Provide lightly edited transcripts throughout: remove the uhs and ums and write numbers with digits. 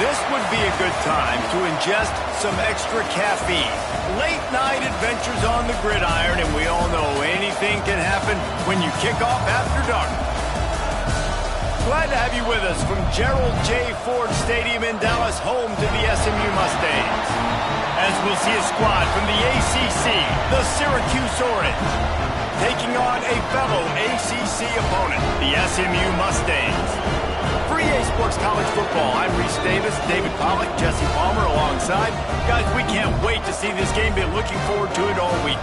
This would be a good time to ingest some extra caffeine. Late night adventures on the gridiron, and we all know anything can happen when you kick off after dark. Glad to have you with us from Gerald J. Ford Stadium in Dallas, home to the SMU Mustangs. As we'll see a squad from the ACC, the Syracuse Orange, taking on a fellow ACC opponent, the SMU Mustangs. For EA Sports College Football, I'm Reese Davis, David Pollack, Jesse Palmer alongside. Guys, we can't wait to see this game. Been looking forward to it all week.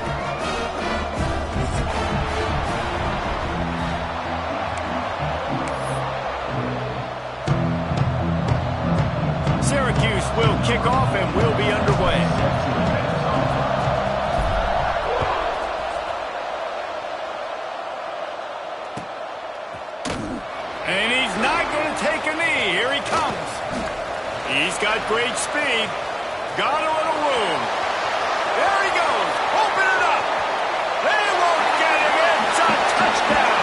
Syracuse will kick off and we'll be underway. And he's not going to take a knee. Here he comes. He's got great speed. Got a little room. There he goes. Open it up. They won't get him. It's a touchdown.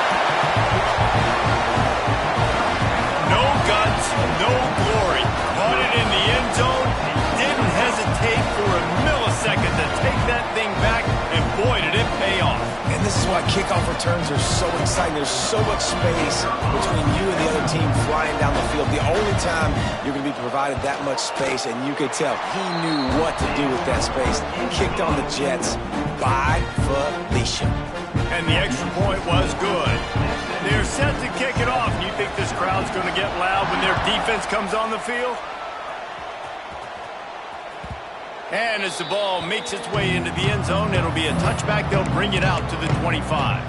No guts, no glory. Caught it in the end zone. Didn't hesitate for a millisecond to take that thing back. And boy, did it pay off. And this is why kickoff returns are so exciting. There's so much space between you and the other team flying down the field. The only time you're going to be provided that much space, and you could tell he knew what to do with that space. Kicked on the Jets by Felicia. And the extra point was good. They're set to kick it off. And you think this crowd's going to get loud when their defense comes on the field? And as the ball makes its way into the end zone, it'll be a touchback. They'll bring it out to the 25.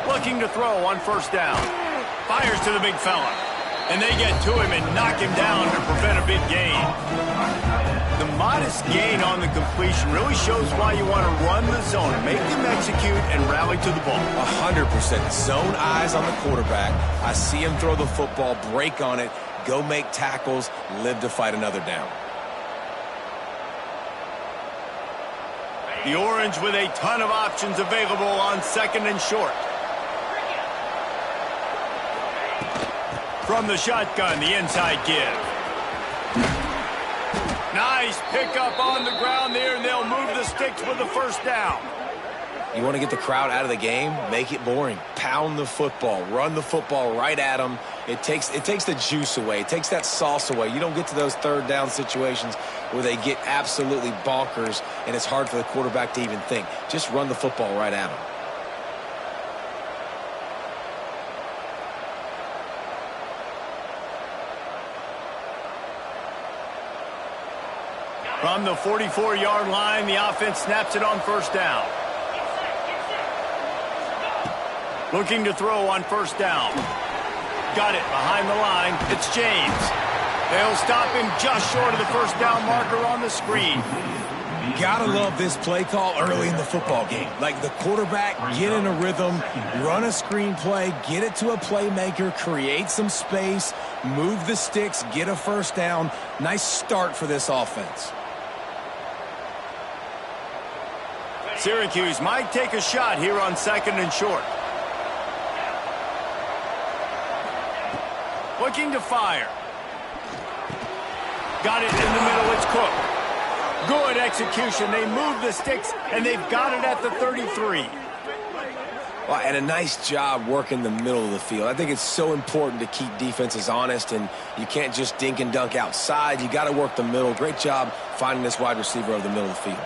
Looking to throw on first down. Fires to the big fella. And they get to him and knock him down to prevent a big gain. The modest gain on the completion really shows why you want to run the zone and make them execute and rally to the ball. 100%. Zone eyes on the quarterback. I see him throw the football, break on it, go make tackles, live to fight another down. The Orange with a ton of options available on second and short. From the shotgun, the inside give. Nice pickup on the ground there, and they'll move the sticks with the first down. You want to get the crowd out of the game? Make it boring. Pound the football. Run the football right at them. It takes the juice away. It takes that sauce away. You don't get to those third down situations where they get absolutely bonkers, and it's hard for the quarterback to even think. Just run the football right at them. From the 44-yard line, the offense snaps it on first down. Looking to throw on first down. Got it behind the line. It's James. They'll stop him just short of the first down marker on the screen. Gotta love this play call early in the football game. Like the quarterback, get in a rhythm, run a screen play, get it to a playmaker, create some space, move the sticks, get a first down. Nice start for this offense. Syracuse might take a shot here on second and short. Looking to fire. Got it in the middle. It's Cook. Good execution. They move the sticks, and they've got it at the 33. Well, and a nice job working the middle of the field. I think it's so important to keep defenses honest, and you can't just dink and dunk outside. You got to work the middle. Great job finding this wide receiver over the middle of the field.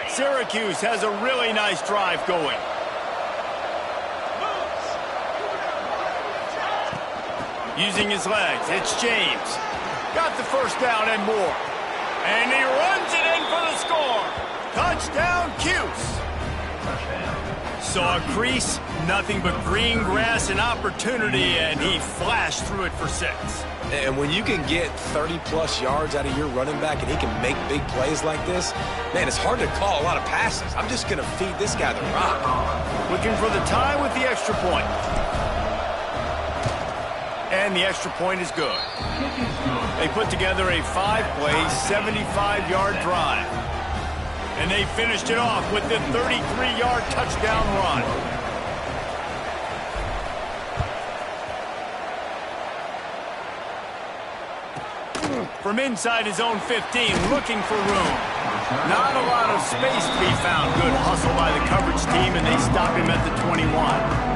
Syracuse has a really nice drive going. Using his legs, it's James. Got the first down and more. And he runs it in for the score. Touchdown, Cuse. Saw a crease, nothing but green grass and opportunity, and he flashed through it for 6. And when you can get 30-plus yards out of your running back and he can make big plays like this, man, it's hard to call a lot of passes. I'm just going to feed this guy the rock. Looking for the tie with the extra point. And the extra point is good. They put together a 5-play, 75-yard drive. And they finished it off with the 33-yard touchdown run. From inside his own 15, looking for room. Not a lot of space to be found. Good hustle by the coverage team, and they stop him at the 21.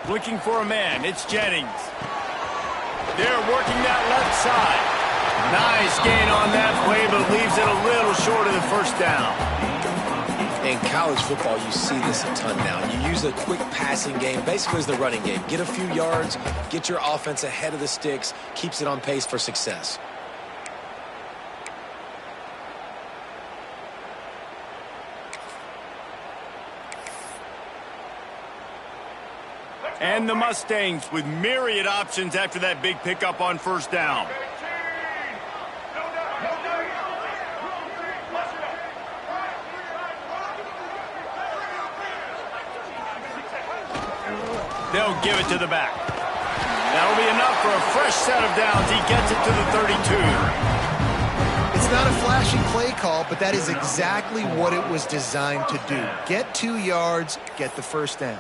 Looking for a man, it's Jennings. They're working that left side. Nice gain on that play, but leaves it a little short of the first down. In college football, you see this a ton now. You use a quick passing game, basically as the running game. Get a few yards, get your offense ahead of the sticks, keeps it on pace for success. And the Mustangs with myriad options after that big pickup on first down. They'll give it to the back. That'll be enough for a fresh set of downs. He gets it to the 32. It's not a flashy play call, but that is exactly what it was designed to do. Get 2 yards, get the first down.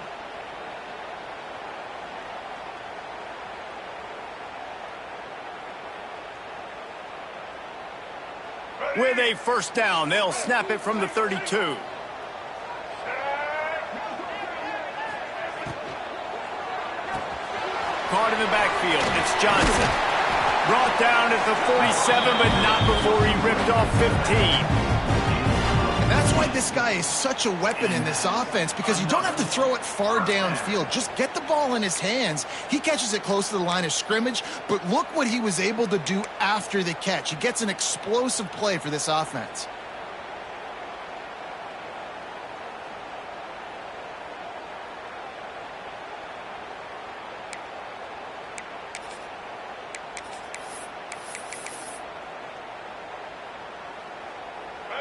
With a first down, they'll snap it from the 32. Caught in the backfield, it's Johnson. Brought down at the 47, but not before he ripped off 15. That's why this guy is such a weapon in this offense, because you don't have to throw it far downfield. Just get the ball in his hands. He catches it close to the line of scrimmage, but look what he was able to do after the catch. He gets an explosive play for this offense.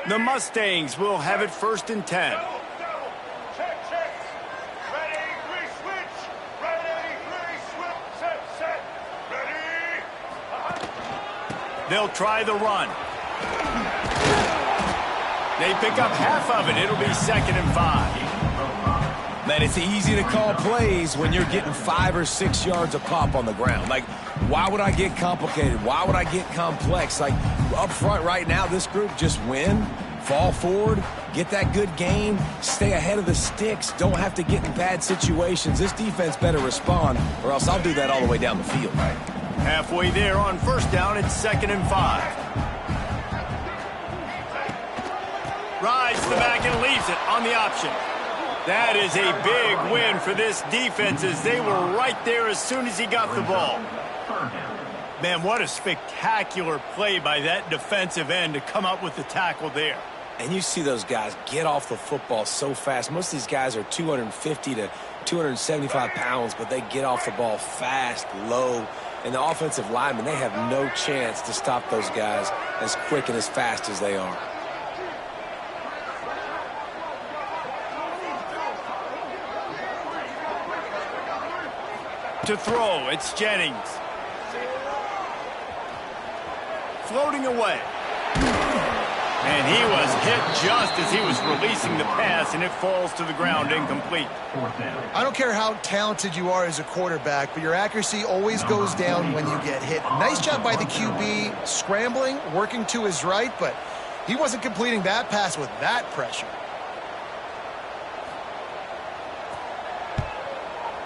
The Mustangs will have it first and 10. Check. Ready, 3, switch. Ready, 3, switch. Set. Ready. They'll try the run. They pick up half of it. It'll be 2nd and 5. Man, it's easy to call plays when you're getting 5 or 6 yards a pop on the ground. Like, why would I get complicated? Why would I get complex? Like, up front right now, this group just win, fall forward, get that good gain, stay ahead of the sticks, don't have to get in bad situations. This defense better respond, or else I'll do that all the way down the field. Halfway there on first down, it's 2nd and 5. Rides to the back and leaves it on the option. That is a big win for this defense, as they were right there as soon as he got the ball. Man, what a spectacular play by that defensive end to come up with the tackle there. And you see those guys get off the football so fast. Most of these guys are 250 to 275 pounds, but they get off the ball fast, low. And the offensive linemen, they have no chance to stop those guys as quick and as fast as they are. To throw, it's Jennings. Floating away. And he was hit just as he was releasing the pass, and it falls to the ground incomplete. I don't care how talented you are as a quarterback, but your accuracy always goes down when you get hit. Nice job by the QB scrambling, working to his right, but he wasn't completing that pass with that pressure.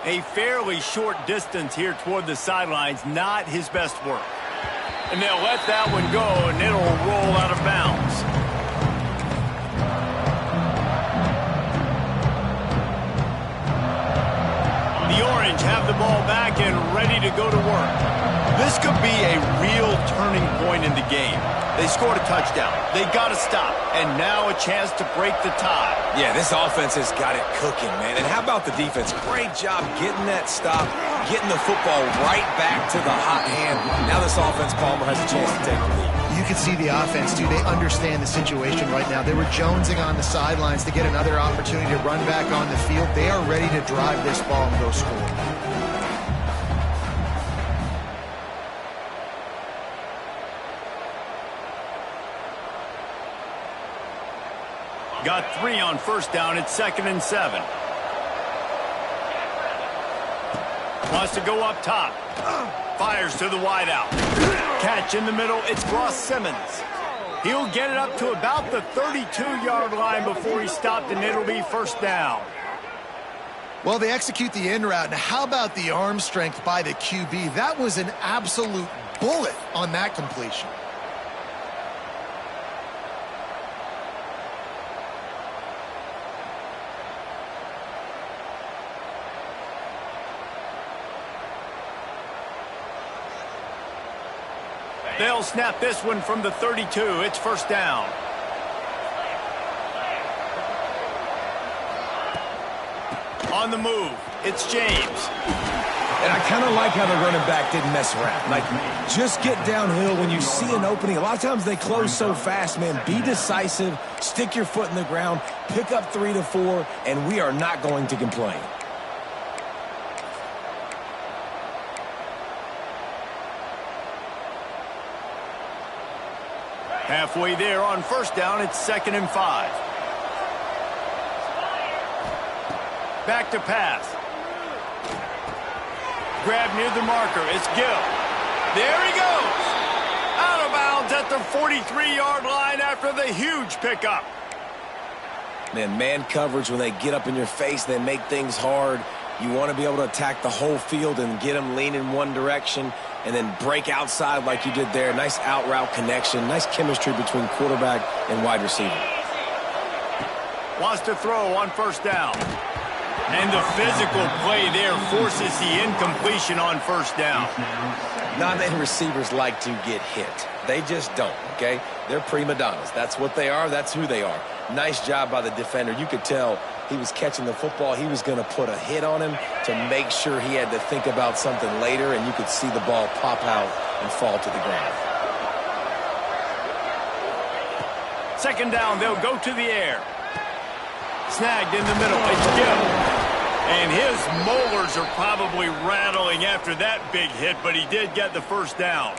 A fairly short distance here toward the sidelines, not his best work. And they'll let that one go, and it'll roll out of bounds. The Orange have the ball back and ready to go to work. This could be a real turning point in the game. They scored a touchdown. They got to stop. And now a chance to break the tie. Yeah, this offense has got it cooking, man. And how about the defense? Great job getting that stop, getting the football right back to the hot hand. Now this offense, Palmer, has a chance to take the lead. You can see the offense, too. They understand the situation right now. They were jonesing on the sidelines to get another opportunity to run back on the field. They are ready to drive this ball and go score. Got 3 on first down. It's 2nd and 7. Wants to go up top. Fires to the wideout. Catch in the middle. It's Ross Simmons. He'll get it up to about the 32-yard line before he's stopped, and it'll be first down. Well, they execute the in route. Now, how about the arm strength by the QB? That was an absolute bullet on that completion. They'll snap this one from the 32. It's first down. On the move, it's James. And I kind of like how the running back didn't mess around. Like, just get downhill when you see an opening. A lot of times they close so fast, man. Be decisive, stick your foot in the ground, pick up 3 to 4, and we are not going to complain. Halfway there on first down, it's 2nd and 5. Back to pass. Grab near the marker. It's Gill. There he goes. Out of bounds at the 43-yard line after the huge pickup. Man coverage, when they get up in your face, they make things hard. You want to be able to attack the whole field and get them leaning one direction and then break outside like you did there. Nice out route connection. Nice chemistry between quarterback and wide receiver. Wants to throw on first down. And the physical play there forces the incompletion on first down. Not many receivers like to get hit. They just don't, okay? They're prima donnas. That's what they are. That's who they are. Nice job by the defender. You could tell he was catching the football. He was going to put a hit on him to make sure he had to think about something later, and you could see the ball pop out and fall to the ground. 2nd down, they'll go to the air. Snagged in the middle. It's Gill. And his molars are probably rattling after that big hit, but he did get the first down.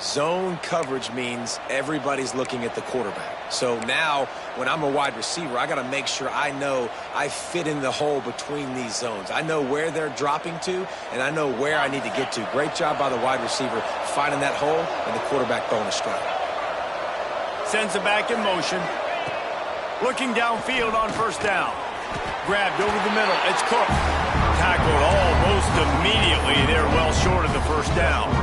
Zone coverage means everybody's looking at the quarterback. So now, when I'm a wide receiver, I got to make sure I know I fit in the hole between these zones. I know where they're dropping to, and I know where I need to get to. Great job by the wide receiver finding that hole, and the quarterback throwing a strike. Sends it back in motion. Looking downfield on first down. Grabbed over the middle. It's Cook. Tackled almost immediately. They're well short of the first down.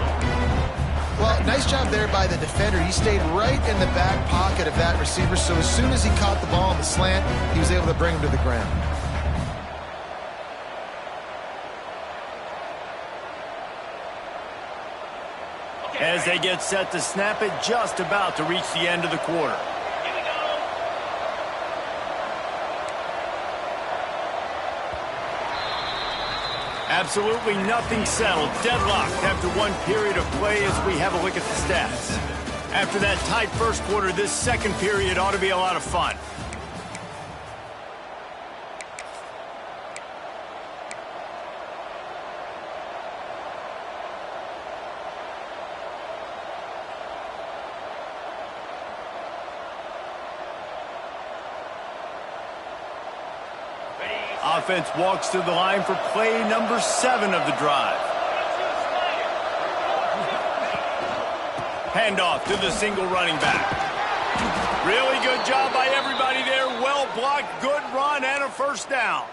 Well, nice job there by the defender. He stayed right in the back pocket of that receiver, so as soon as he caught the ball on the slant, he was able to bring him to the ground. As they get set to snap it, just about to reach the end of the quarter. Absolutely nothing settled. Deadlocked after one period of play as we have a look at the stats. After that tight first quarter, this second period ought to be a lot of fun. Offense walks to the line for play number 7 of the drive. Handoff to the single running back. Really good job by everybody there. Well blocked, good run, and a first down.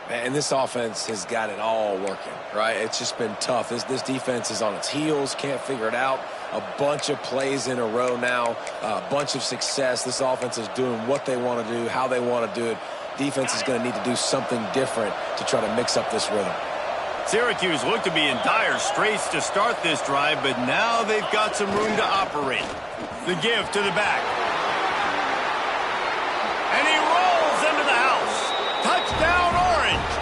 And this offense has got it all working, right? It's just been tough. This defense is on its heels, can't figure it out. A bunch of plays in a row now, a bunch of success. This offense is doing what they want to do, how they want to do it. Defense is going to need to do something different to try to mix up this rhythm. Syracuse looked to be in dire straits to start this drive, but now they've got some room to operate. The give to the back. And he rolls into the house. Touchdown, Orange.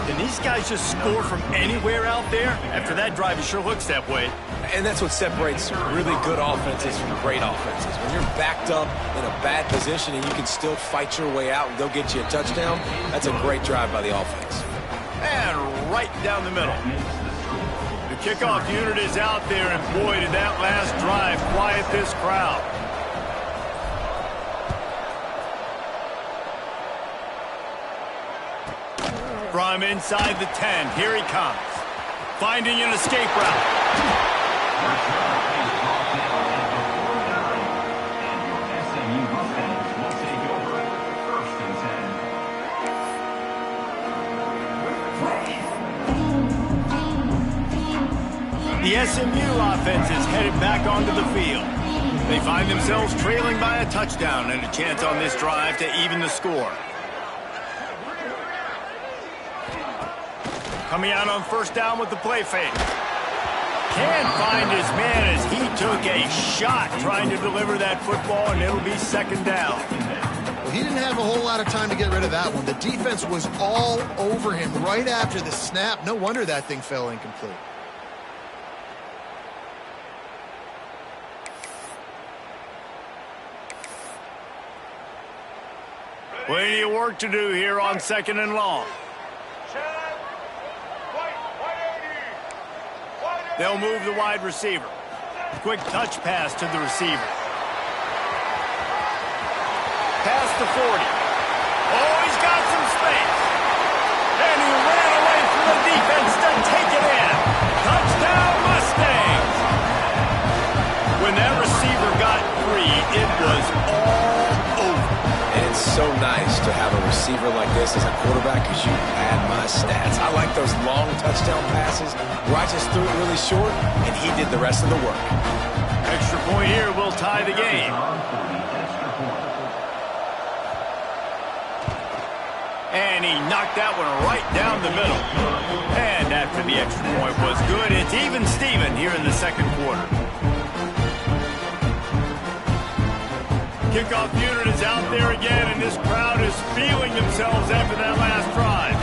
Can these guys just score from anywhere out there? After that drive, it sure looks that way. And that's what separates really good offenses from great offenses. When you're backed up in a bad position and you can still fight your way out and go get you a touchdown, that's a great drive by the offense. And right down the middle. The kickoff unit is out there, and boy, did that last drive quiet this crowd. From inside the 10, here he comes. Finding an escape route. The SMU offense is headed back onto the field. They find themselves trailing by a touchdown and a chance on this drive to even the score. Coming out on first down with the play fake. Can't find his man as he took a shot trying to deliver that football, and it'll be second down. Well, he didn't have a whole lot of time to get rid of that one. The defense was all over him right after the snap. No wonder that thing fell incomplete. Plenty of work to do here on second and long. They'll move the wide receiver. Quick touch pass to the receiver. Past the 40. Oh, he's got some space. And he ran away from the defense to take it in. Touchdown, Mustangs. When that receiver got free, it was all over. And it's so nice to have a receiver like this as a quarterback because you add my stats. I like those long touchdown passes where I just threw it really short and he did the rest of the work. Extra point here will tie the game. And he knocked that one right down the middle. And after the extra point was good, it's even Steven here in the second quarter. Kickoff unit is out there again, and this crowd is feeling themselves after that last drive.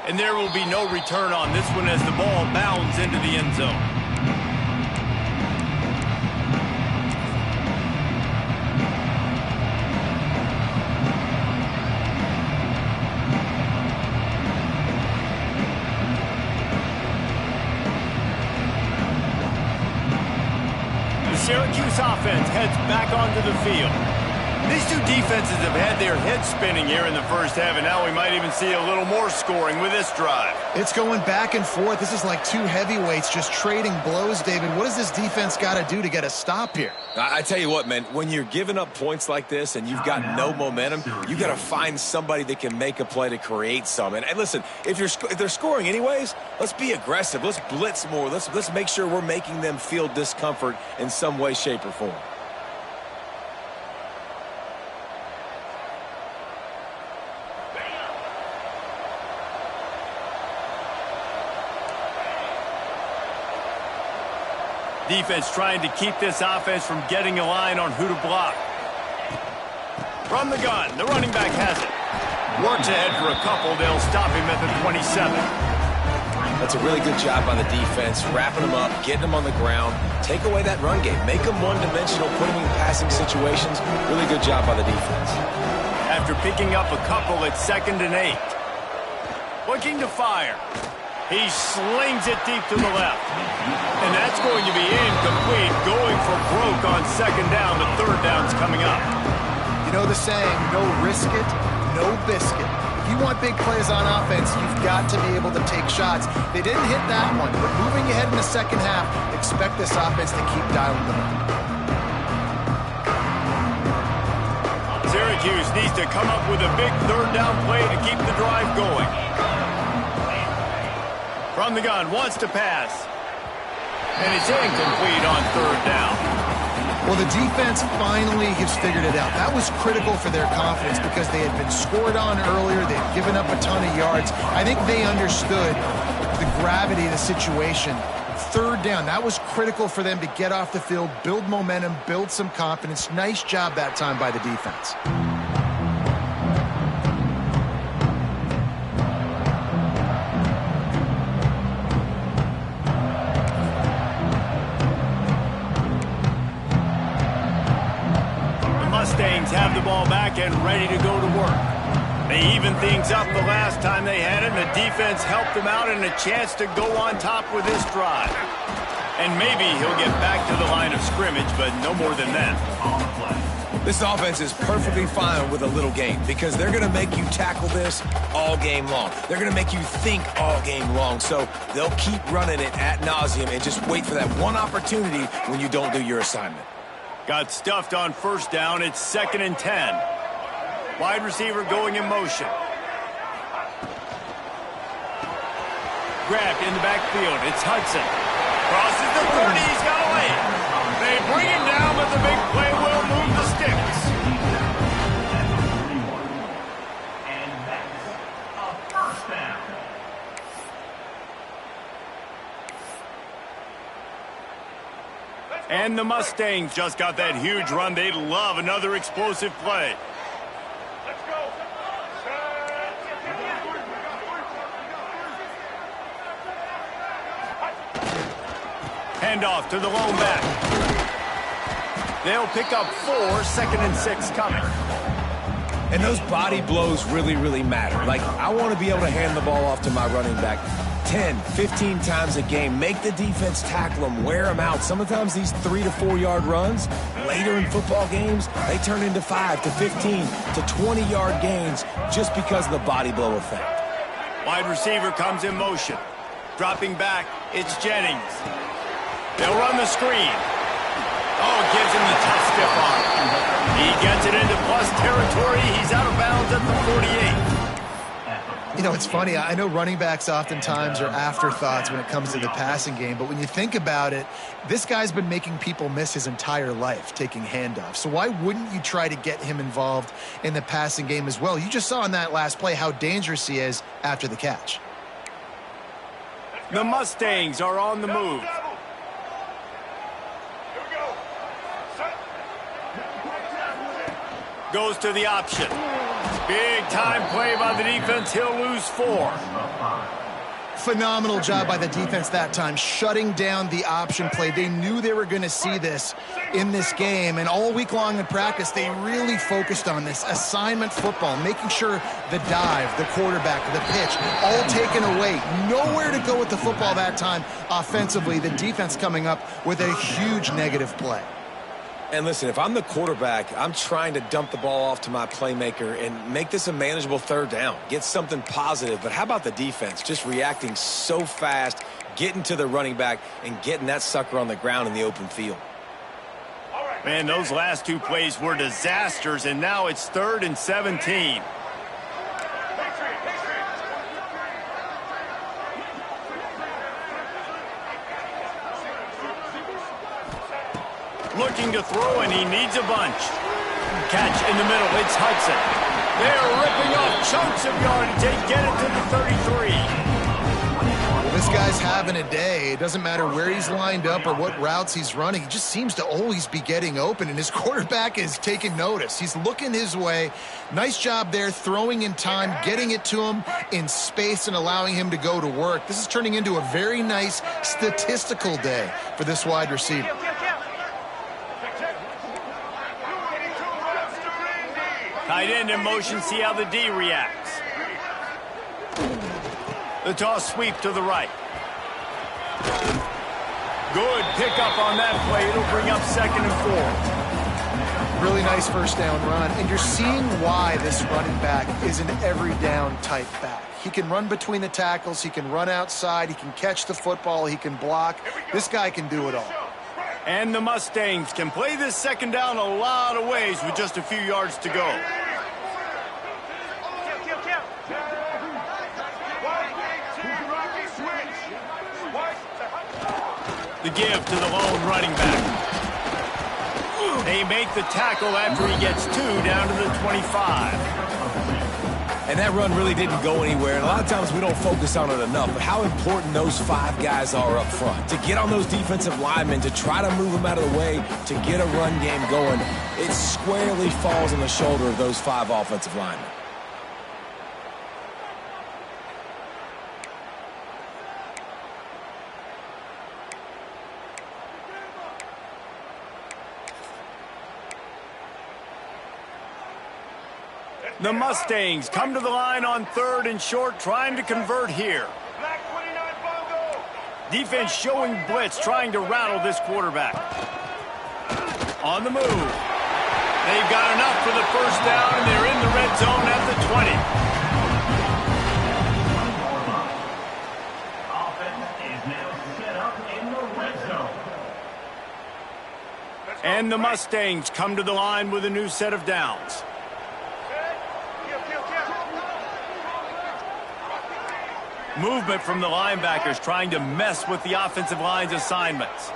And there will be no return on this one as the ball bounds into the end zone. Syracuse offense heads back onto the field. These two defenses have had their heads spinning here in the first half, and now we might even see a little more scoring with this drive. It's going back and forth. This is like two heavyweights just trading blows, David. What does this defense got to do to get a stop here? I tell you what, man, when you're giving up points like this and you've got no momentum, you got to find somebody that can make a play to create some. And listen, if they're scoring anyways, let's be aggressive. Let's blitz more. Let's make sure we're making them feel discomfort in some way, shape, or form. Defense trying to keep this offense from getting a line on who to block. From the gun, the running back has it. Works ahead for a couple. They'll stop him at the 27. That's a really good job by the defense, wrapping them up, getting them on the ground. Take away that run game. Make them one-dimensional, put them in passing situations. Really good job by the defense. After picking up a couple at 2nd and 8. Looking to fire. He slings it deep to the left. And that's going to be incomplete. Going for broke on 2nd down. The 3rd down's coming up. You know the saying, no risk it, no biscuit. If you want big plays on offense, you've got to be able to take shots. They didn't hit that one, but moving ahead in the second half, expect this offense to keep dialing them up. Syracuse needs to come up with a big 3rd down play to keep the drive going. From the gun, wants to pass. And it's incomplete on 3rd down. Well, the defense finally has figured it out. That was critical for their confidence because they had been scored on earlier. They'd given up a ton of yards. I think they understood the gravity of the situation. 3rd down, that was critical for them to get off the field, build momentum, build some confidence. Nice job that time by the defense. Mustangs have the ball back and ready to go to work. They evened things up the last time they had it, and the defense helped them out and a chance to go on top with this drive. And maybe he'll get back to the line of scrimmage, but no more than that. This offense is perfectly fine with a little game because they're going to make you tackle this all game long. They're going to make you think all game long. So they'll keep running it ad nauseum and just wait for that one opportunity when you don't do your assignment. Got stuffed on 1st down. It's 2nd and 10. Wide receiver going in motion. Grabbed in the backfield. It's Hudson. Crosses the 30. He's got away. They bring him down, but the big play will move the sticks. And that's a 1st down. And the Mustangs just got that huge run. They'd love another explosive play. Let's go. Handoff to the lone back. They'll pick up 4, 2nd and 6 coming. And those body blows really, really matter. Like, I want to be able to hand the ball off to my running back 10, 15 times a game. Make the defense tackle them, wear them out. Sometimes these 3 to 4 yard runs, later in football games, they turn into 5 to 15 to 20 yard gains just because of the body blow effect. Wide receiver comes in motion. Dropping back, it's Jennings. They'll run the screen. Oh, gives him the tough stiff arm. He gets it into plus territory. He's out of bounds at the 48. You know, it's funny. I know running backs oftentimes are afterthoughts when it comes to the passing game, but when you think about it, this guy's been making people miss his entire life taking handoffs. So why wouldn't you try to get him involved in the passing game as well? You just saw in that last play how dangerous he is after the catch. The Mustangs are on the move. Goes to the option. Big time play by the defense. He'll lose 4. Phenomenal job by the defense that time, shutting down the option play. They knew they were going to see this in this game, and all week long in practice, they really focused on this assignment football, making sure the dive, the quarterback, the pitch, all taken away. Nowhere to go with the football that time offensively. The defense coming up with a huge negative play. And listen, if I'm the quarterback, I'm trying to dump the ball off to my playmaker and make this a manageable 3rd down. Get something positive. But how about the defense? Just reacting so fast, getting to the running back, and getting that sucker on the ground in the open field. Man, those last 2 plays were disasters, and now it's 3rd and 17. Looking to throw, and he needs a bunch. Catch in the middle. It's Hudson. They're ripping off chunks of yardage. They get it to the 33. This guy's having a day. It doesn't matter where he's lined up or what routes he's running. He just seems to always be getting open, and his quarterback is taking notice. He's looking his way. Nice job there, throwing in time, getting it to him in space and allowing him to go to work. This is turning into a very nice statistical day for this wide receiver. Tight end in motion, see how the D reacts. The toss sweep to the right. Good pickup on that play. It'll bring up 2nd and 4. Really nice first down run, and you're seeing why this running back is an every down type back. He can run between the tackles, he can run outside, he can catch the football, he can block. This guy can do it all. And the Mustangs can play this 2nd down a lot of ways with just a few yards to go. The give to the lone running back. They make the tackle after he gets 2 down to the 25. And that run really didn't go anywhere. And a lot of times we don't focus on it enough, but how important those 5 guys are up front. To get on those defensive linemen, to try to move them out of the way, to get a run game going, it squarely falls on the shoulder of those 5 offensive linemen. The Mustangs come to the line on 3rd and short, trying to convert here. Defense showing blitz, trying to rattle this quarterback. On the move. They've got enough for the first down, and they're in the red zone at the 20. And the Mustangs come to the line with a new set of downs. Movement from the linebackers trying to mess with the offensive line's assignments.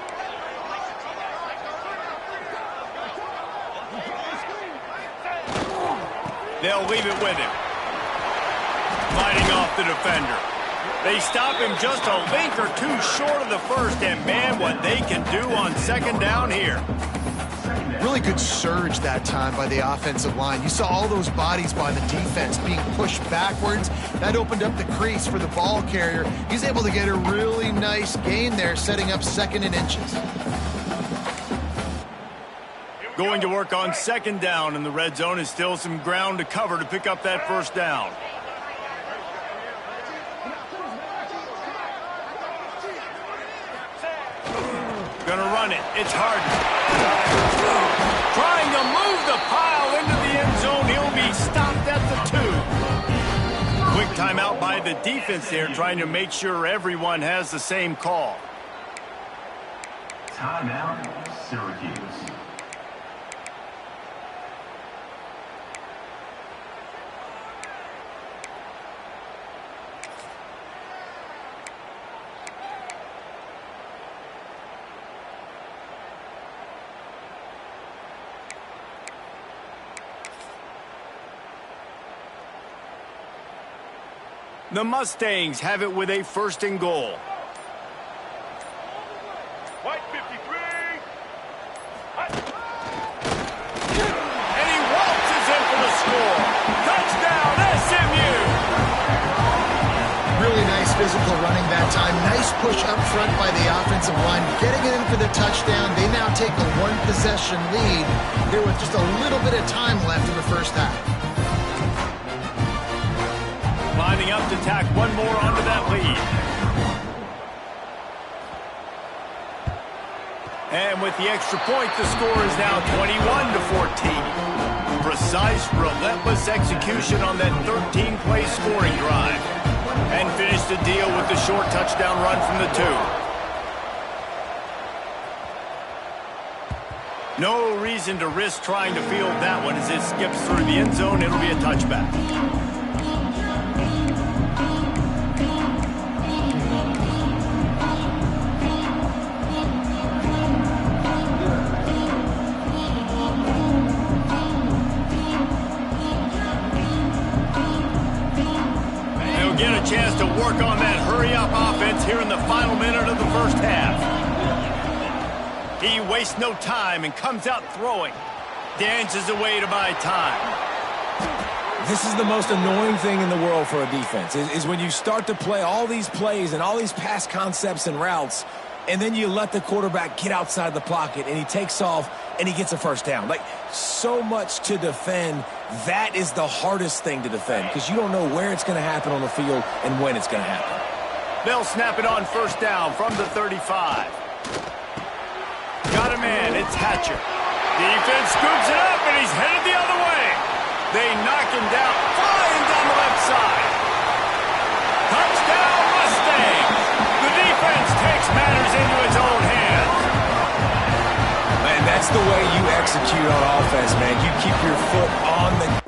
They'll leave it with him. Fighting off the defender. They stop him just a link or 2 short of the first, and man, what they can do on 2nd down here. Really good surge that time by the offensive line. You saw all those bodies by the defense being pushed backwards. That opened up the crease for the ball carrier. He's able to get a really nice gain there, setting up 2nd and inches. Going to work on 2nd down, and the red zone is still some ground to cover to pick up that first down. Gonna run it. It's Harden. Trying to move the pile into the end zone. He'll be stopped at the 2. Quick timeout by the defense there, trying to make sure everyone has the same call. Timeout, Syracuse. The Mustangs have it with a 1st and goal. White 53. And he waltzes in for the score. Touchdown, SMU! Really nice physical running that time. Nice push up front by the offensive line. Getting it in for the touchdown. They now take a 1-possession lead here with just a little bit of time left in the first half. Lining up to tack one more onto that lead. And with the extra point, the score is now 21-14. Precise, relentless execution on that 13-play scoring drive. And finish the deal with the short touchdown run from the 2. No reason to risk trying to field that one as it skips through the end zone. It'll be a touchback. get a chance to work on that hurry-up offense here in the final minute of the first half. He wastes no time and comes out throwing. Dances away to buy time. This is the most annoying thing in the world for a defense, is when you start to play all these plays and all these pass concepts and routes, and then you let the quarterback get outside the pocket, and he takes off, and he gets a first down. Like, so much to defend. That is the hardest thing to defend because you don't know where it's going to happen on the field and when it's going to happen. They'll snap it on first down from the 35. Got a man. It's Hatcher. Defense scoops it up, and he's headed the other way. They knock him down, flying down the left side. Touchdown, Mustangs. The defense takes matters into its own hands. Man, that's the way you execute on offense, man. You keep your foot on the...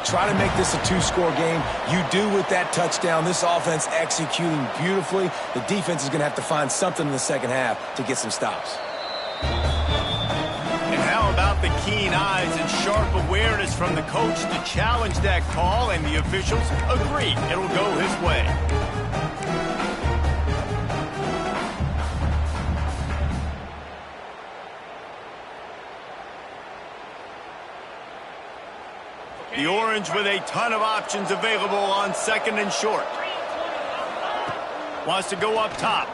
Try to make this a two-score game. You do with that touchdown. This offense executing beautifully. The defense is going to have to find something in the second half to get some stops. And how about the keen eyes and sharp awareness from the coach to challenge that call, and the officials agree it'll go his way. The Orange with a ton of options available on second and short. Wants to go up top.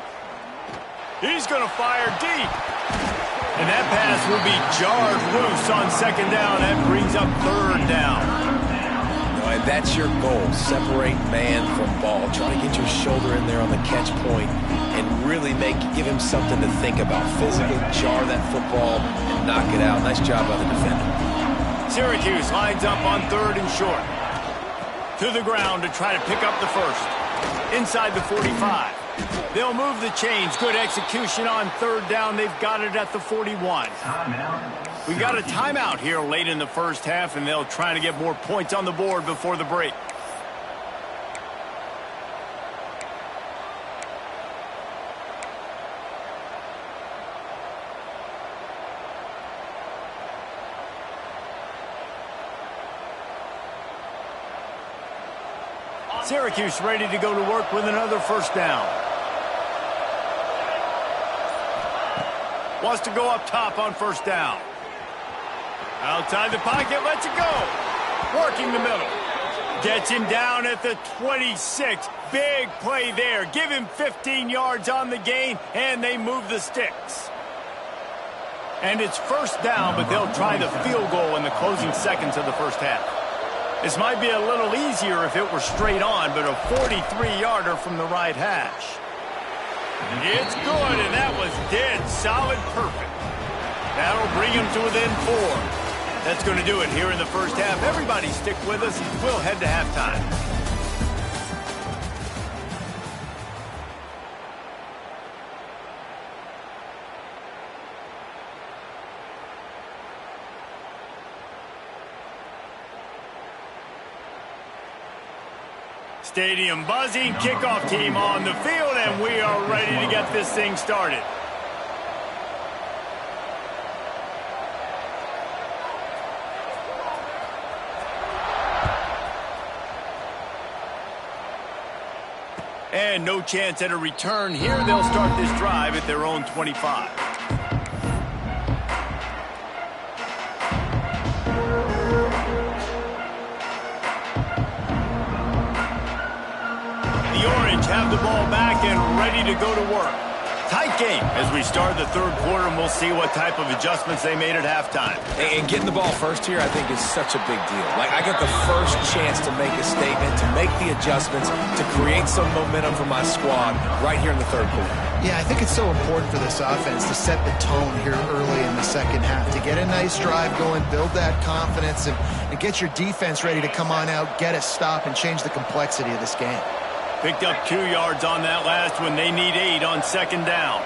He's going to fire deep. And that pass will be jarred loose on second down. That brings up third down. And that's your goal. Separate man from ball. Try to get your shoulder in there on the catch point and really give him something to think about. Physically jar that football and knock it out. Nice job by the defender. Syracuse lines up on third and short. To the ground to try to pick up the first. Inside the 45. They'll move the chains. Good execution on third down. They've got it at the 41. We got a timeout here late in the first half, and they'll try to get more points on the board before the break. Syracuse ready to go to work with another first down. Wants to go up top on first down. Outside the pocket, lets it go. Working the middle. Gets him down at the 26. Big play there. Give him 15 yards on the gain, and they move the sticks. And it's first down, but they'll try the field goal in the closing seconds of the first half. This might be a little easier if it were straight on, but a 43-yarder from the right hash. It's good, and that was dead solid perfect. That'll bring him to within 4. That's going to do it here in the first half. Everybody stick with us. We'll head to halftime. Stadium buzzing, kickoff team on the field, and we are ready to get this thing started. And no chance at a return here. They'll start this drive at their own 25. Have the ball back and ready to go to work. Tight game as we start the third quarter, and we'll see what type of adjustments they made at halftime. And getting the ball first here, I think, is such a big deal. Like, I get the first chance to make a statement, to make the adjustments, to create some momentum for my squad right here in the third quarter. Yeah, I think it's so important for this offense to set the tone here early in the second half, to get a nice drive going, build that confidence, and get your defense ready to come on out, get a stop, and change the complexity of this game. Picked up 2 yards on that last one. They need 8 on second down.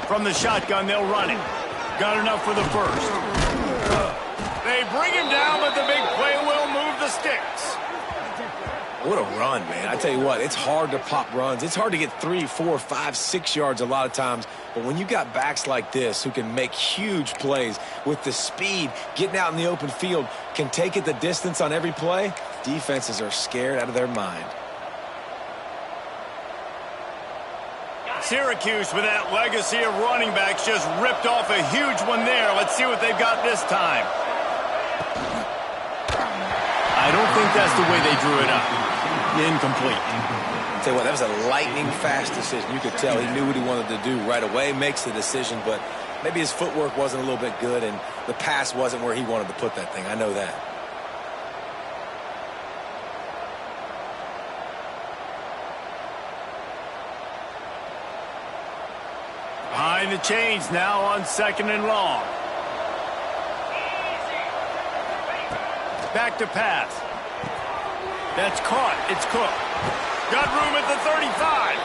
From the shotgun, they'll run it. Got enough for the first. They bring him down, but the big play will move the sticks. What a run, man. I tell you what, it's hard to pop runs. It's hard to get 3, 4, 5, 6 yards a lot of times. But when you got backs like this who can make huge plays with the speed, getting out in the open field, can take it the distance on every play, defenses are scared out of their mind. Syracuse, with that legacy of running backs, just ripped off a huge one there. Let's see what they've got this time. I don't think that's the way they drew it up. Incomplete. I'll tell you what, that was a lightning-fast decision. You could tell he knew what he wanted to do right away, makes the decision, but maybe his footwork wasn't a little bit good, and the pass wasn't where he wanted to put that thing. I know that. Behind the chains now on 2nd and long. Back to pass. That's caught. It's Cook. Got room at the 35.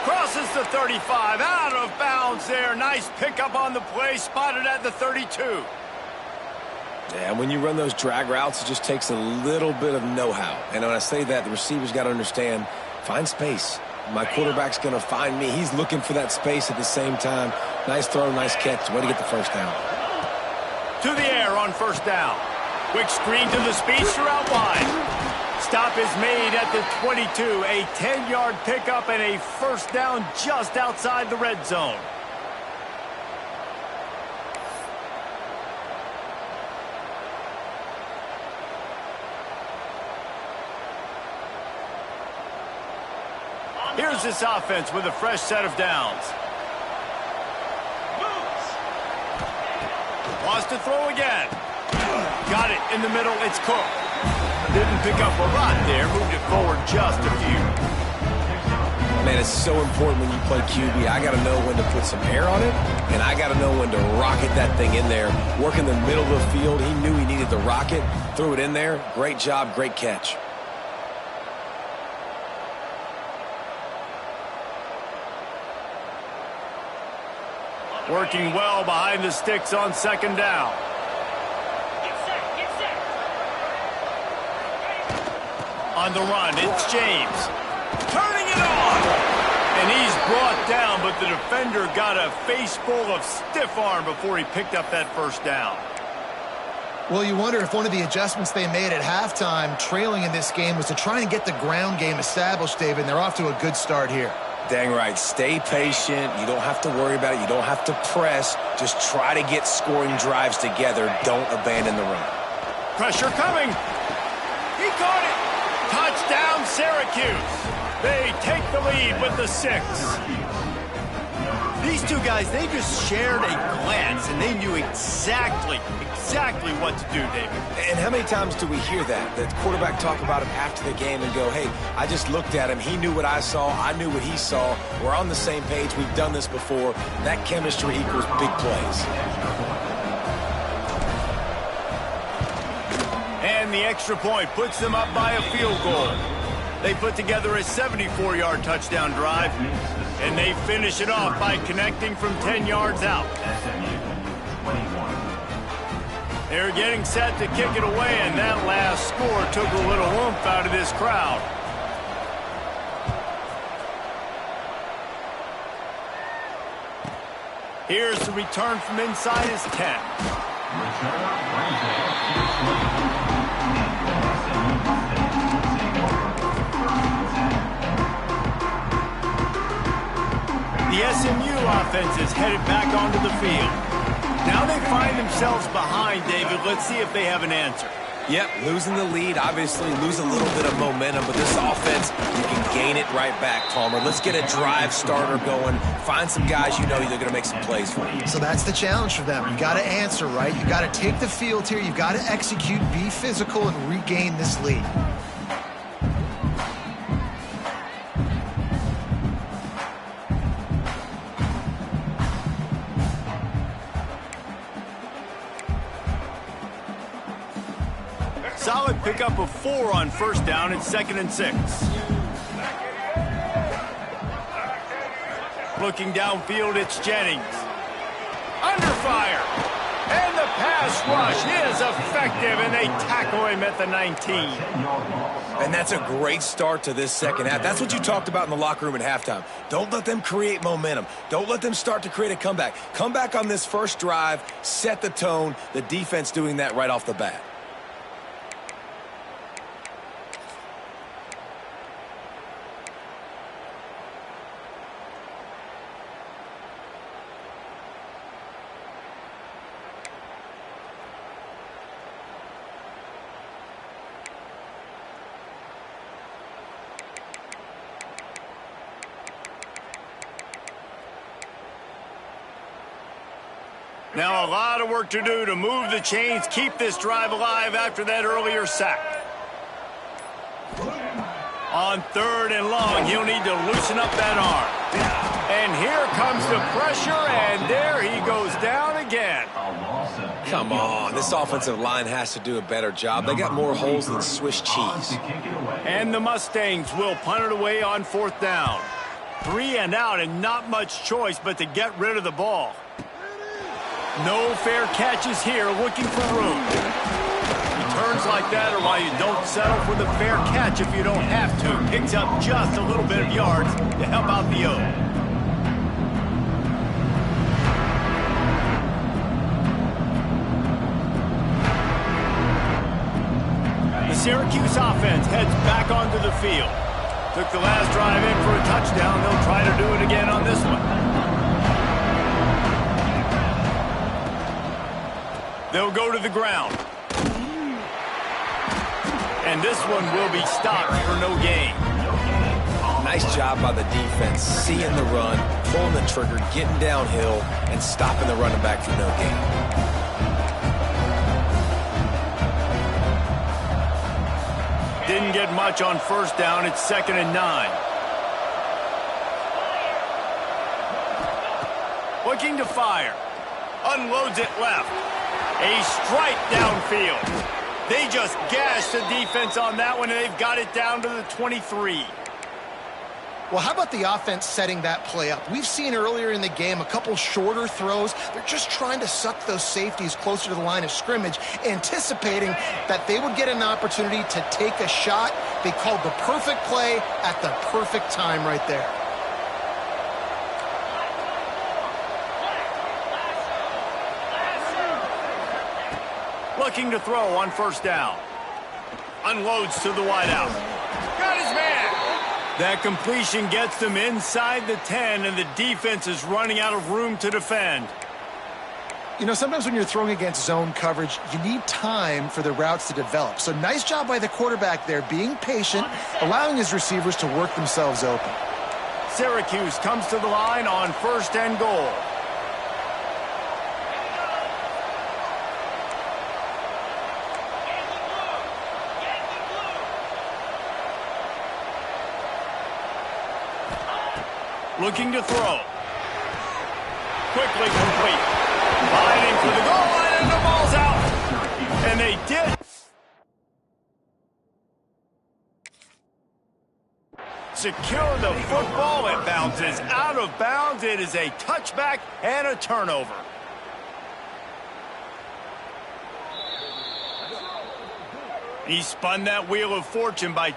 Crosses the 35. Out of bounds there. Nice pickup on the play. Spotted at the 32. Yeah, when you run those drag routes, it just takes a little bit of know-how. And when I say that, the receiver's got to understand, find space. My quarterback's going to find me. He's looking for that space at the same time. Nice throw, nice catch. Way to get the first down. To the air on 1st down. Quick screen to the speedster out wide. Stop is made at the 22. A 10-yard pickup and a 1st down just outside the red zone. Here's this offense with a fresh set of downs. Wants to throw again. Got it in the middle. It's Cook. Didn't pick up a lot there. Moved it forward just a few. Man, it's so important when you play QB. I got to know when to put some air on it, and I got to know when to rocket that thing in there. Work in the middle of the field. He knew he needed the rocket. Threw it in there. Great job. Great catch. Working well behind the sticks on 2nd down. On the run, it's James. Turning it on. And he's brought down, but the defender got a face full of stiff arm before he picked up that 1st down. Well, you wonder if one of the adjustments they made at halftime, trailing in this game, was to try and get the ground game established, David, and they're off to a good start here. Dang right. Stay patient. You don't have to worry about it. You don't have to press. Just try to get scoring drives together. Don't abandon the run. Pressure coming. He caught it. Touchdown, Syracuse. They take the lead with the 6. These two guys, they just shared a glance, and they knew exactly what to do, David. And how many times do we hear that? The quarterback talk about him after the game and go, hey, I just looked at him. He knew what I saw. I knew what he saw. We're on the same page. We've done this before. That chemistry equals big plays. And the extra point puts them up by a field goal. They put together a 74-yard touchdown drive, and they finish it off by connecting from 10 yards out. SMU 21. They're getting set to kick it away, and that last score took a little oomph out of this crowd. Here's the return from inside his 10. The SMU offense is headed back onto the field. Now they find themselves behind, David. Let's see if they have an answer. Yep, losing the lead, obviously lose a little bit of momentum, but this offense, you can gain it right back, Palmer. Let's get a drive starter going. Find some guys you know they're going to make some plays for you. So that's the challenge for them. You got to answer, right? You got to take the field here. You got to execute, be physical, and regain this lead. Solid pickup of 4 on 1st down. It's 2nd and 6. Looking downfield, it's Jennings. Under fire. And the pass rush is effective. effective, and they tackle him at the 19. And that's a great start to this second half. That's what you talked about in the locker room at halftime. Don't let them create momentum. Don't let them start to create a comeback. Come back on this first drive, set the tone. The defense doing that right off the bat. Now a lot of work to do to move the chains, keep this drive alive after that earlier sack. On 3rd and long, he'll need to loosen up that arm. And here comes the pressure, and there he goes down again. Come on, this offensive line has to do a better job. They got more holes than Swiss cheese. And the Mustangs will punt it away on 4th down. 3 and out, and not much choice but to get rid of the ball. No fair catches here, looking for room. Returns like that are why you don't settle for the fair catch if you don't have to. Picks up just a little bit of yards to help out the O. The Syracuse offense heads back onto the field. Took the last drive in for a touchdown. They'll try to do it again on this one. They'll go to the ground. And this one will be stopped for no gain. Nice job by the defense, seeing the run, pulling the trigger, getting downhill, and stopping the running back for no gain. Didn't get much on 1st down. It's 2nd and 9. Looking to fire. Unloads it left. A strike downfield. They just gashed the defense on that one, and they've got it down to the 23. Well, how about the offense setting that play up? We've seen earlier in the game a couple shorter throws. They're just trying to suck those safeties closer to the line of scrimmage, anticipating that they would get an opportunity to take a shot. They called the perfect play at the perfect time right there. Looking to throw on 1st down. Unloads to the wideout. Got his man. That completion gets them inside the 10, and the defense is running out of room to defend. You know, sometimes when you're throwing against zone coverage, you need time for the routes to develop. So nice job by the quarterback there, being patient, allowing his receivers to work themselves open. Syracuse comes to the line on 1st and goal. Looking to throw. Quickly complete. Fighting for the goal line, and the ball's out. And they did. Secure the football. It bounces out of bounds. It is a touchback and a turnover. He spun that wheel of fortune by...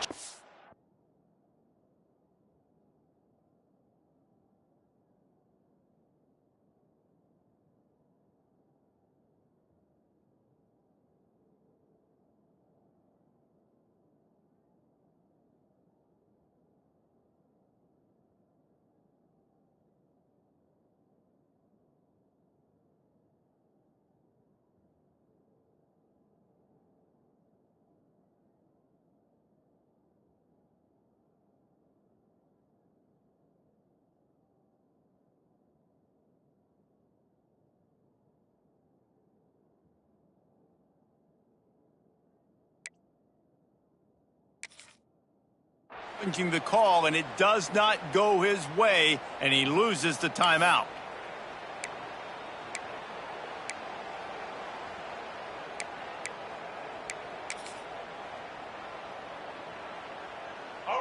the call, and it does not go his way, and he loses the timeout.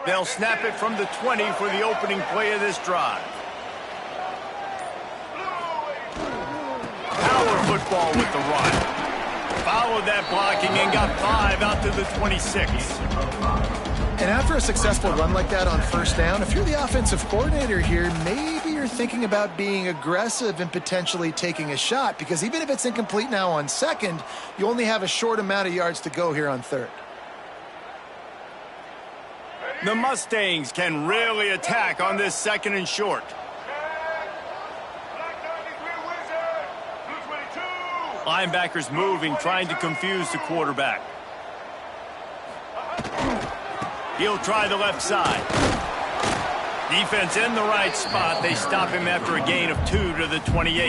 They'll snap it from the 20 for the opening play of this drive. Power football with the run. Followed that blocking and got 5 out to the 26. And after a successful run like that on first down, if you're the offensive coordinator here, maybe you're thinking about being aggressive and potentially taking a shot, because even if it's incomplete now on second, you only have a short amount of yards to go here on third. The Mustangs can really attack on this second and short. Linebackers moving, trying to confuse the quarterback. He'll try the left side. Defense in the right spot. They stop him after a gain of 2 to the 28.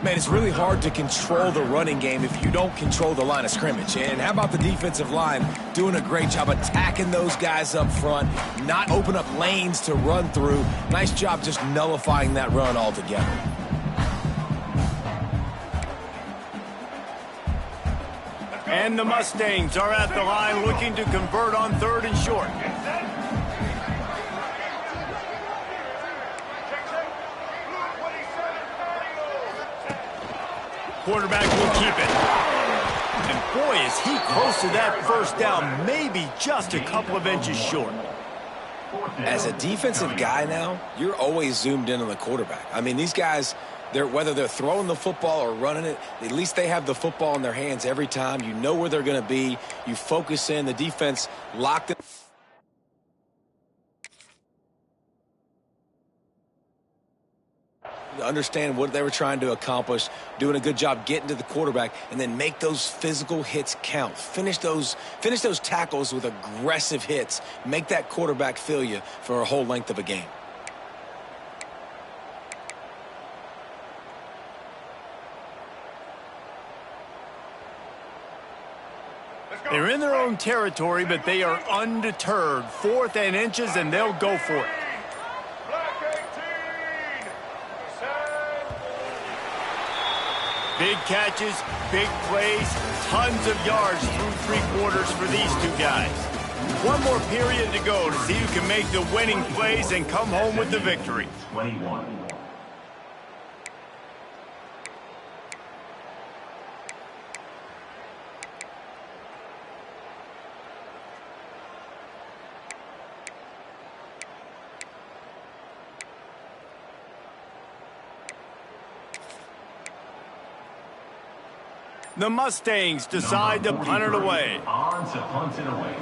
Man, it's really hard to control the running game if you don't control the line of scrimmage. And how about the defensive line doing a great job attacking those guys up front, not open up lanes to run through. Nice job just nullifying that run altogether. And the Mustangs are at the line looking to convert on third and short. Quarterback will keep it. And boy, is he close to that first down, maybe just a couple of inches short. As a defensive guy now, you're always zoomed in on the quarterback. I mean, these guys, whether they're throwing the football or running it, at least they have the football in their hands every time. You know where they're going to be. You focus in. The defense locked in. Understand what they were trying to accomplish, doing a good job getting to the quarterback, and then make those physical hits count. Finish those tackles with aggressive hits. Make that quarterback feel you for a whole length of a game. They're in their own territory, but they are undeterred. 4th and inches, and they'll go for it. Big catches, big plays, tons of yards through 3 quarters for these two guys. One more period to go to see who can make the winning plays and come home with the victory. 21. The Mustangs decide to punt it away. On to punt it away.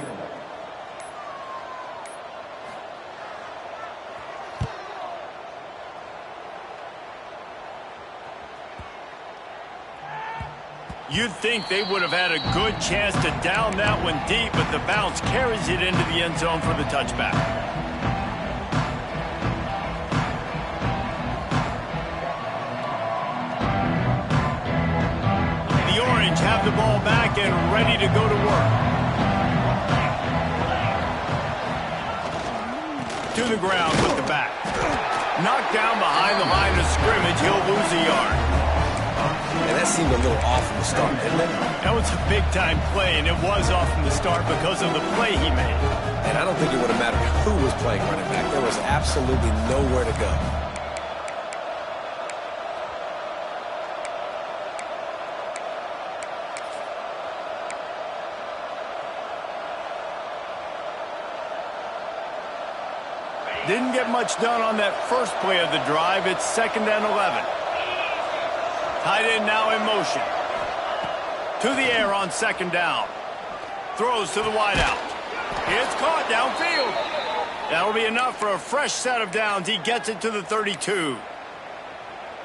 You'd think they would have had a good chance to down that one deep, but the bounce carries it into the end zone for the touchback. The Orange have the ball back and ready to go to work. To the ground with the back. Knocked down behind the line of scrimmage, he'll lose a yard. And that seemed a little off from the start, didn't it? That was a big-time play, and it was off from the start because of the play he made. And I don't think it would have mattered who was playing running back. There was absolutely nowhere to go. Didn't get much done on that first play of the drive. It's 2nd and 11. Tight end now in motion. To the air on 2nd down. Throws to the wideout. It's caught downfield. That'll be enough for a fresh set of downs. He gets it to the 32.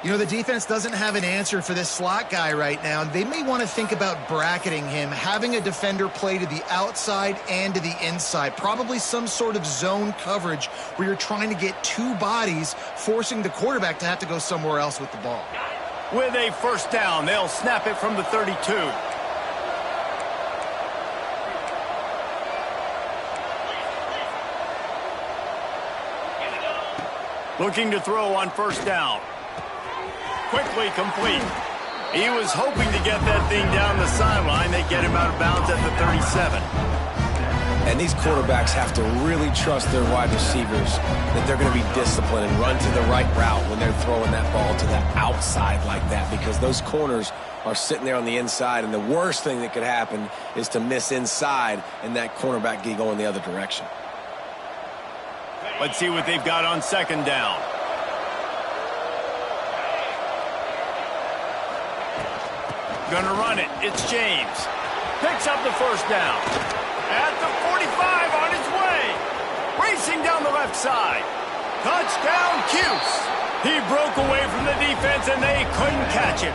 You know, the defense doesn't have an answer for this slot guy right now. They may want to think about bracketing him, having a defender play to the outside and to the inside. Probably some sort of zone coverage where you're trying to get 2 bodies, forcing the quarterback to have to go somewhere else with the ball. With a first down, they'll snap it from the 32. Looking to throw on first down. Quickly complete. He was hoping to get that thing down the sideline. They get him out of bounds at the 37. And these quarterbacks have to really trust their wide receivers that they're going to be disciplined and run to the right route when they're throwing that ball to the outside like that, because those corners are sitting there on the inside, and the worst thing that could happen is to miss inside and that cornerback get going the other direction. Let's see what they've got on second down. Gonna run it. It's James. Picks up the first down. At the 45 on his way. Racing down the left side. Touchdown, Cuse. He broke away from the defense, and they couldn't catch him.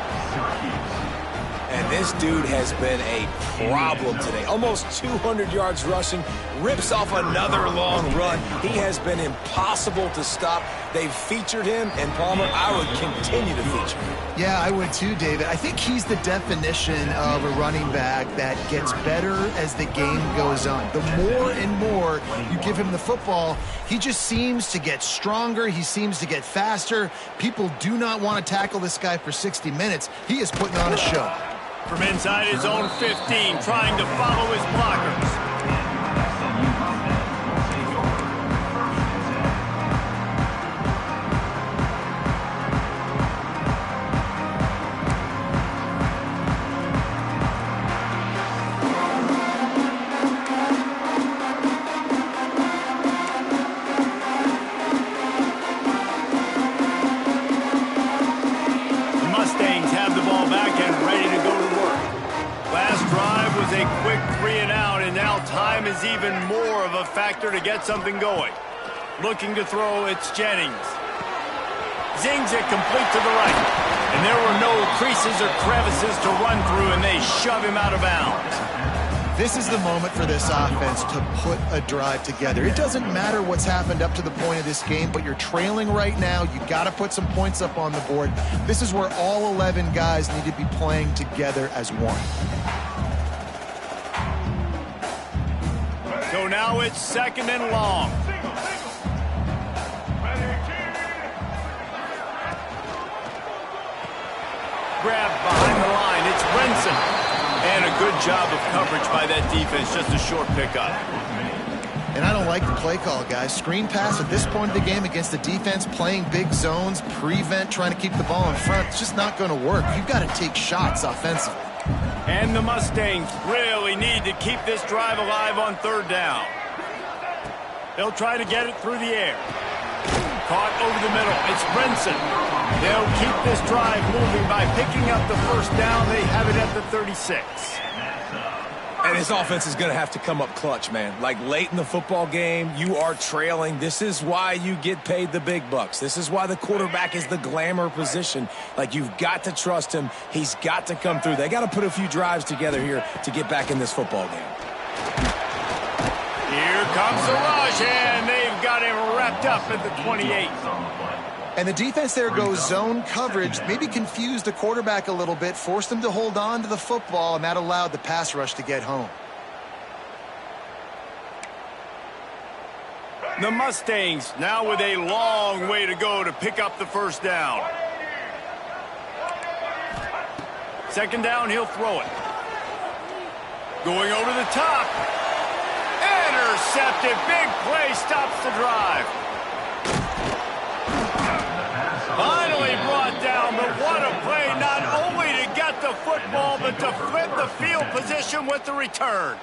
And this dude has been a problem today. Almost 200 yards rushing, rips off another long run. He has been impossible to stop. They've featured him, and Palmer, I would continue to feature him. Yeah, I would too, David. I think he's the definition of a running back that gets better as the game goes on. The more and more you give him the football, he just seems to get stronger. He seems to get faster. People do not want to tackle this guy for 60 minutes. He is putting on a show. From inside his own 15, trying to follow his blockers. A quick 3 and out, and now time is even more of a factor to get something going. Looking to throw, it's Jennings. Zings it complete to the right. And there were no creases or crevices to run through, and they shove him out of bounds. This is the moment for this offense to put a drive together. It doesn't matter what's happened up to the point of this game, but you're trailing right now. You got to put some points up on the board. This is where all 11 guys need to be playing together as one. So now it's second and long. Grabbed behind the line. It's Brinson. And a good job of coverage by that defense. Just a short pickup. And I don't like the play call, guys. Screen pass at this point of the game against the defense, playing big zones, prevent, trying to keep the ball in front. It's just not going to work. You've got to take shots offensively. And the Mustangs really need to keep this drive alive on third down. They'll try to get it through the air. Caught over the middle. It's Brinson. They'll keep this drive moving by picking up the first down. They have it at the 36. And this offense is going to have to come up clutch, man. Like late in the football game, you are trailing. This is why you get paid the big bucks. This is why the quarterback is the glamour position. Like, you've got to trust him. He's got to come through. They got to put a few drives together here to get back in this football game. Here comes the rush, and they've got him wrapped up at the 28. And the defense there goes zone coverage, maybe confused the quarterback a little bit, forced him to hold on to the football, and that allowed the pass rush to get home. The Mustangs now with a long way to go to pick up the first down. Second down, he'll throw it. Going over the top. Intercepted. Big play stops the drive. Finally brought down, but what a play, not only to get the football, but to flip the field position with the return.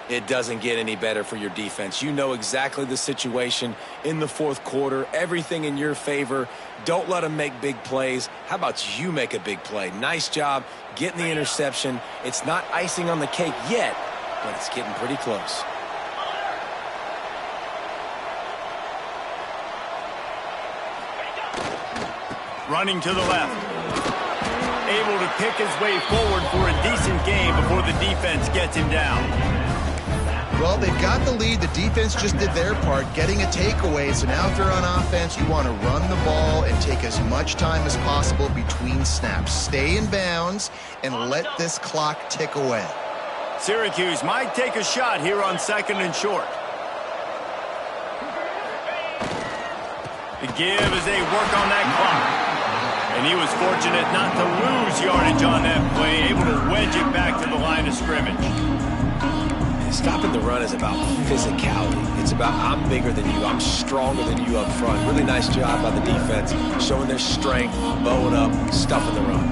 It doesn't get any better for your defense. You know exactly the situation in the fourth quarter, everything in your favor. Don't let them make big plays. How about you make a big play? Nice job getting the interception. It's not icing on the cake yet, but it's getting pretty close. Running to the left. Able to pick his way forward for a decent game before the defense gets him down. Well, they've got the lead. The defense just did their part, getting a takeaway. So now if you're on offense, you want to run the ball and take as much time as possible between snaps. Stay in bounds and let this clock tick away. Syracuse might take a shot here on second and short. The give as they work on that clock. And he was fortunate not to lose yardage on that play, able to wedge it back to the line of scrimmage. Stopping the run is about physicality. It's about I'm bigger than you, I'm stronger than you up front. Really nice job by the defense, showing their strength, bowing up, stuffing the run.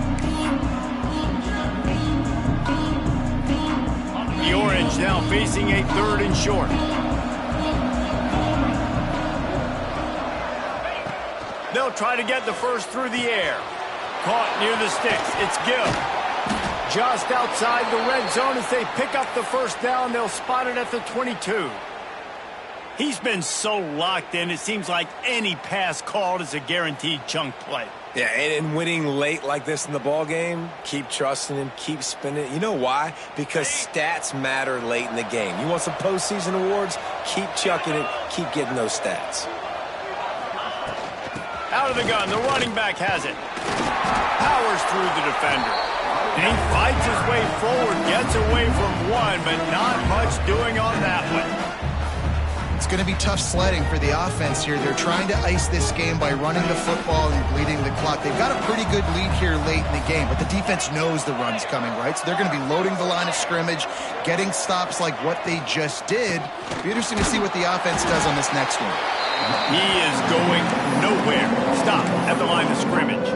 The Orange now facing a 3rd and short. They'll try to get the first through the air. Caught near the sticks. It's Gill. Just outside the red zone as they pick up the first down. They'll spot it at the 22. He's been so locked in, it seems like any pass called is a guaranteed chunk play. Yeah, and winning late like this in the ball game, keep trusting him, keep spinning it. You know why? Because stats matter late in the game. You want some postseason awards? Keep chucking it, keep getting those stats. Out of the gun, the running back has it. Powers through the defender. And he fights his way forward, gets away from one, but not much doing on that one. It's going to be tough sledding for the offense here. They're trying to ice this game by running the football and bleeding the clock. They've got a pretty good lead here late in the game, but the defense knows the run's coming, right? So they're going to be loading the line of scrimmage, getting stops like what they just did. It'll be interesting to see what the offense does on this next one. He is going nowhere. Stop at the line of scrimmage.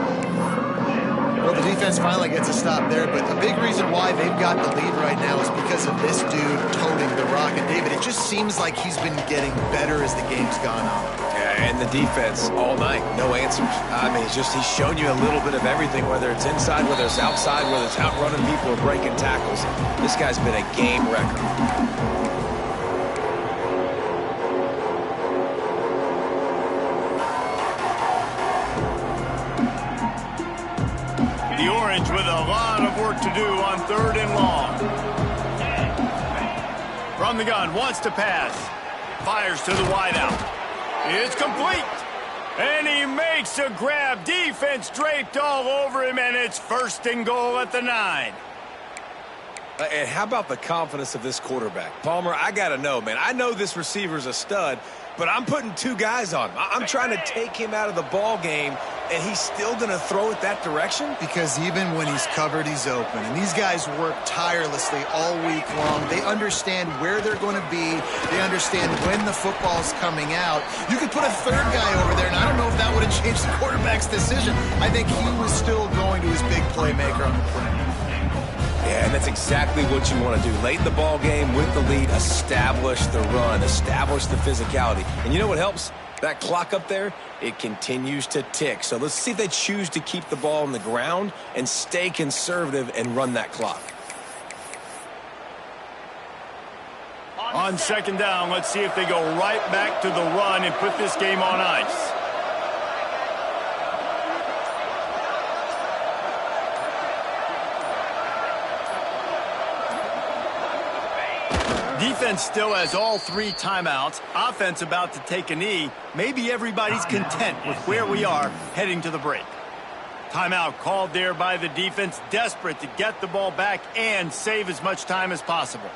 Well, the defense finally gets a stop there, but a big reason why they've got the lead right now is because of this dude toting the rock. And David, it just seems like he's been getting better as the game's gone on. Yeah, and the defense all night, no answers. I mean, he's shown you a little bit of everything, whether it's inside, whether it's outside, whether it's outrunning people or breaking tackles. This guy's been a game wrecker. The Orange with a lot of work to do on 3rd and long. From the gun, wants to pass. Fires to the wideout. It's complete. And he makes a grab. Defense draped all over him, and it's 1st and goal at the 9. And how about the confidence of this quarterback? Palmer, I got to know, man. I know this receiver's a stud, but I'm putting 2 guys on him. I'm trying to take him out of the ball game, and he's still going to throw it that direction? Because even when he's covered, he's open. And these guys work tirelessly all week long. They understand where they're going to be. They understand when the football's coming out. You could put a 3rd guy over there, and I don't know if that would have changed the quarterback's decision. I think he was still going to his big playmaker on the play. Yeah, and that's exactly what you want to do. Late in the ball game with the lead, establish the run, establish the physicality. And you know what helps? That clock up there, it continues to tick. So let's see if they choose to keep the ball on the ground and stay conservative and run that clock. On 2nd down, let's see if they go right back to the run and put this game on ice. Defense still has all 3 timeouts. Offense about to take a knee. Maybe everybody's content with where we are heading to the break. Timeout called there by the defense, desperate to get the ball back and save as much time as possible.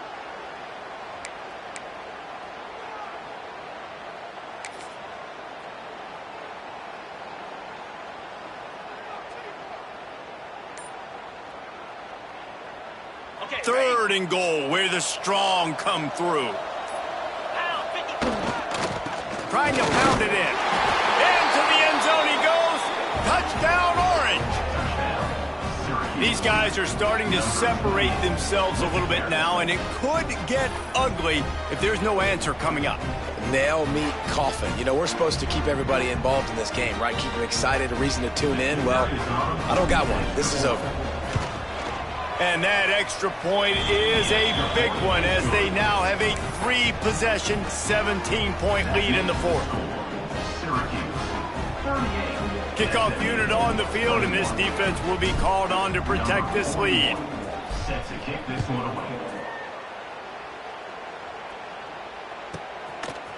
Third and goal, where the strong come through. Trying to pound it in. Into the end zone he goes. Touchdown, Orange. These guys are starting to separate themselves a little bit now, and it could get ugly if there's no answer coming up. Nail, meat, coffin. You know, we're supposed to keep everybody involved in this game, right? Keep them excited, a reason to tune in. Well, I don't got one. This is over. And that extra point is a big one as they now have a 3-possession, 17-point lead in the 4th. Kickoff unit on the field, and this defense will be called on to protect this lead. Set to kick this one away.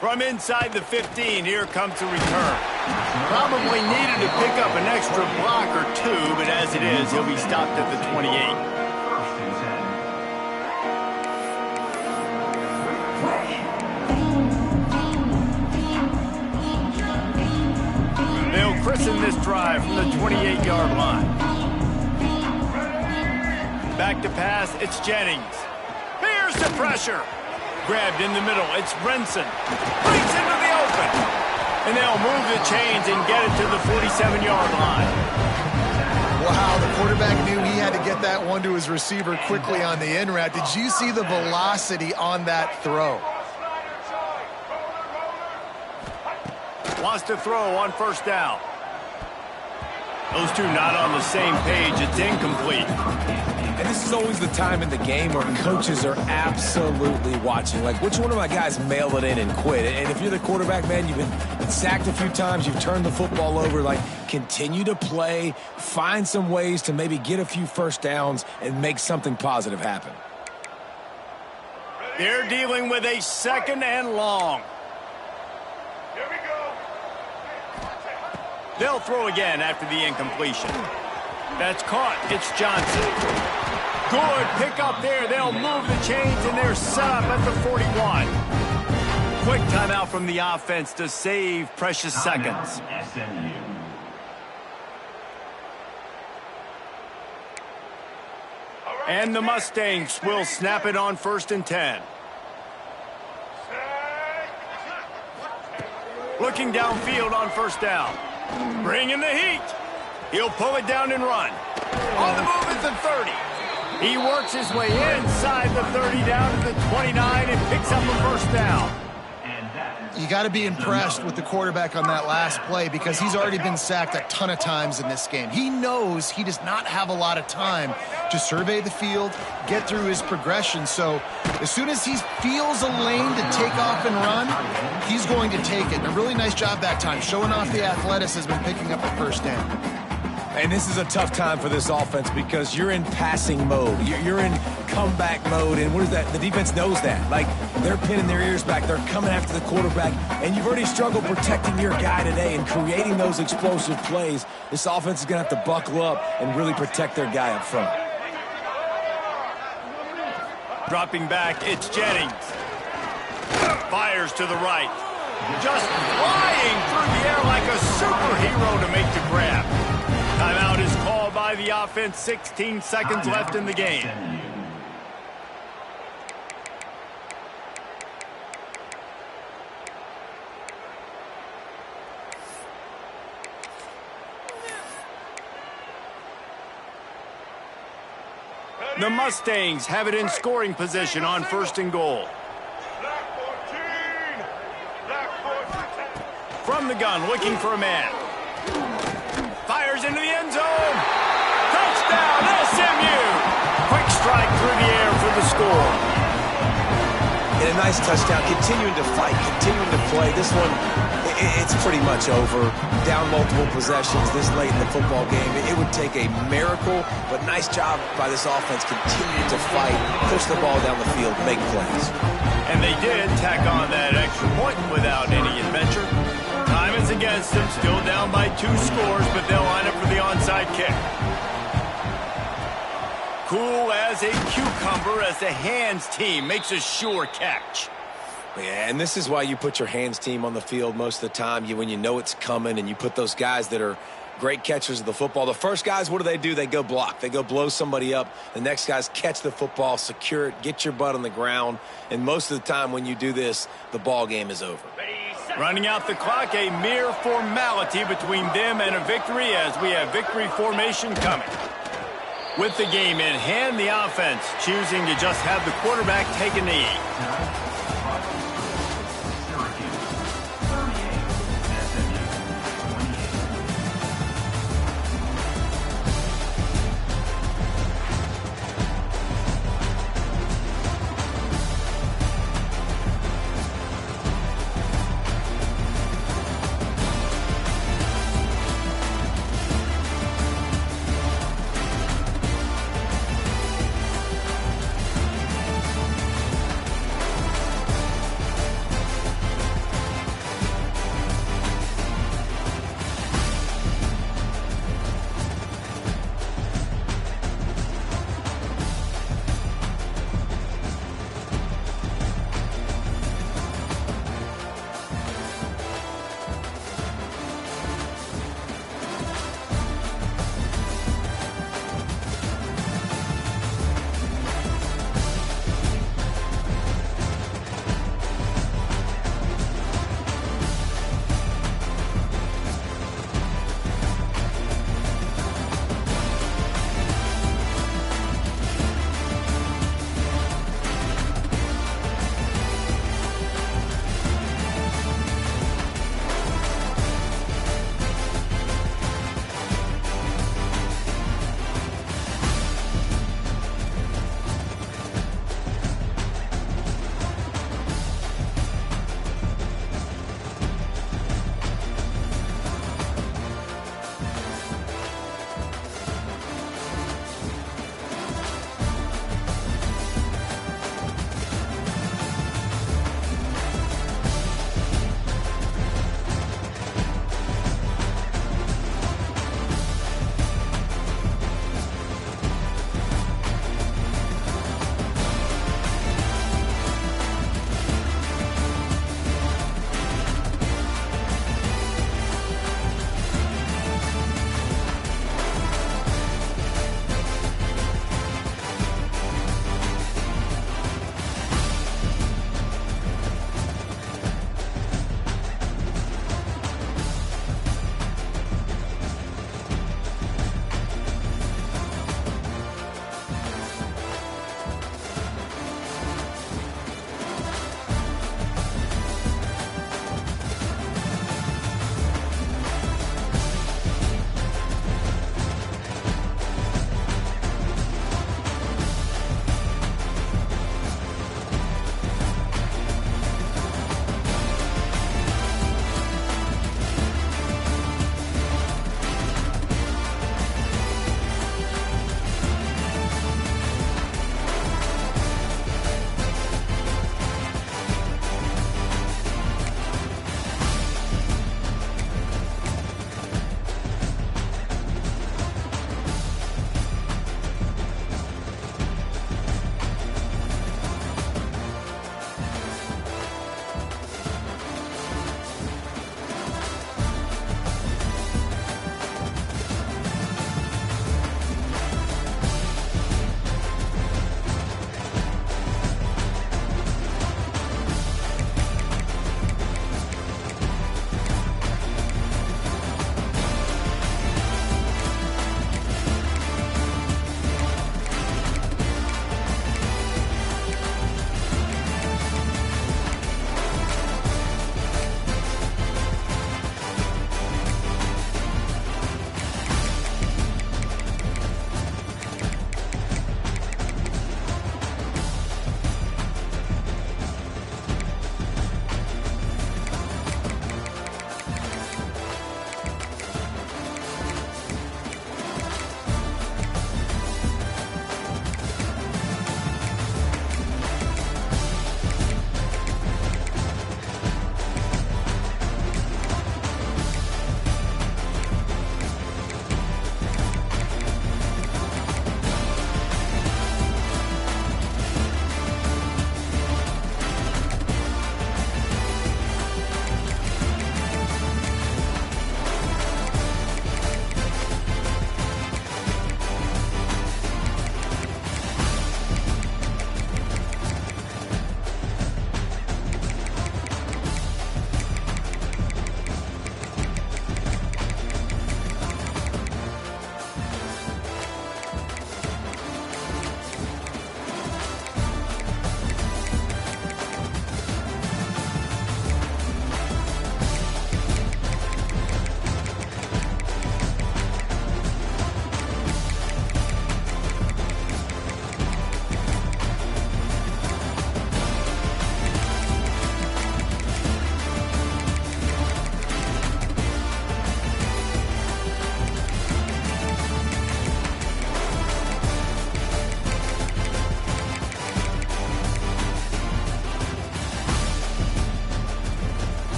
From inside the 15, here comes the return. Probably needed to pick up an extra block or 2, but as it is, he'll be stopped at the 28. They'll christen this drive from the 28-yard line. Back to pass, it's Jennings. Here's the pressure. grabbed in the middle. It's Brinson. Breaks into the open. And they'll move the chains and get it to the 47-yard line. Wow, the quarterback knew he had to get that one to his receiver quickly on the in route. Did you see the velocity on that throw? Wants to throw on first down. Those two not on the same page. It's incomplete. And this is always the time in the game where coaches are absolutely watching. Like, which one of my guys mail it in and quit? And if you're the quarterback, man, you've been sacked a few times, you've turned the football over. Like, continue to play, find some ways to maybe get a few first downs and make something positive happen. They're dealing with a 2nd and long. Here we go. They'll throw again after the incompletion. That's caught. It's Johnson. Good pick up there. They'll move the chains, and they're set up at the 41. Quick timeout from the offense to save precious seconds. SMU. And the Mustangs will snap it on 1st and 10. Looking downfield on first down. Bringing the heat. He'll pull it down and run. On the move at the 30. He works his way inside the 30 down to the 29 and picks up a first down. You got to be impressed with the quarterback on that last play because he's already been sacked a ton of times in this game. He knows he does not have a lot of time to survey the field, get through his progression. So as soon as he feels a lane to take off and run, he's going to take it. And a really nice job that time, showing off the athleticism and picking up the first down. And this is a tough time for this offense because you're in passing mode. You're in comeback mode. And what is that? The defense knows that. Like, they're pinning their ears back. They're coming after the quarterback. And you've already struggled protecting your guy today and creating those explosive plays. This offense is going to have to buckle up and really protect their guy up front. Dropping back, it's Jennings. Fires to the right. Just flying through the air like a superhero to make the grab. Timeout is called by the offense. 16 seconds left in the game. The Mustangs have it in scoring position on 1st and goal. From the gun, looking for a man. Fires into the end zone. Touchdown, SMU. Quick strike through the air for the score. And a nice touchdown, continuing to fight, continuing to play. This one, it's pretty much over. Down multiple possessions this late in the football game. It would take a miracle, but nice job by this offense continuing to fight, push the ball down the field, make plays. And they did tack on that extra point without any adventure. Time is against them, still down by 2 scores, but they'll line up for the onside kick. Cool as a cucumber as the hands team makes a sure catch. Yeah, and this is why you put your hands team on the field most of the time. When you know it's coming and you put those guys that are great catchers of the football. The first guys, what do? They go block. They go blow somebody up. The next guys catch the football, secure it, get your butt on the ground. And most of the time when you do this, the ball game is over. Running out the clock, a mere formality between them and a victory as we have victory formation coming. With the game in hand, the offense choosing to just have the quarterback take a knee.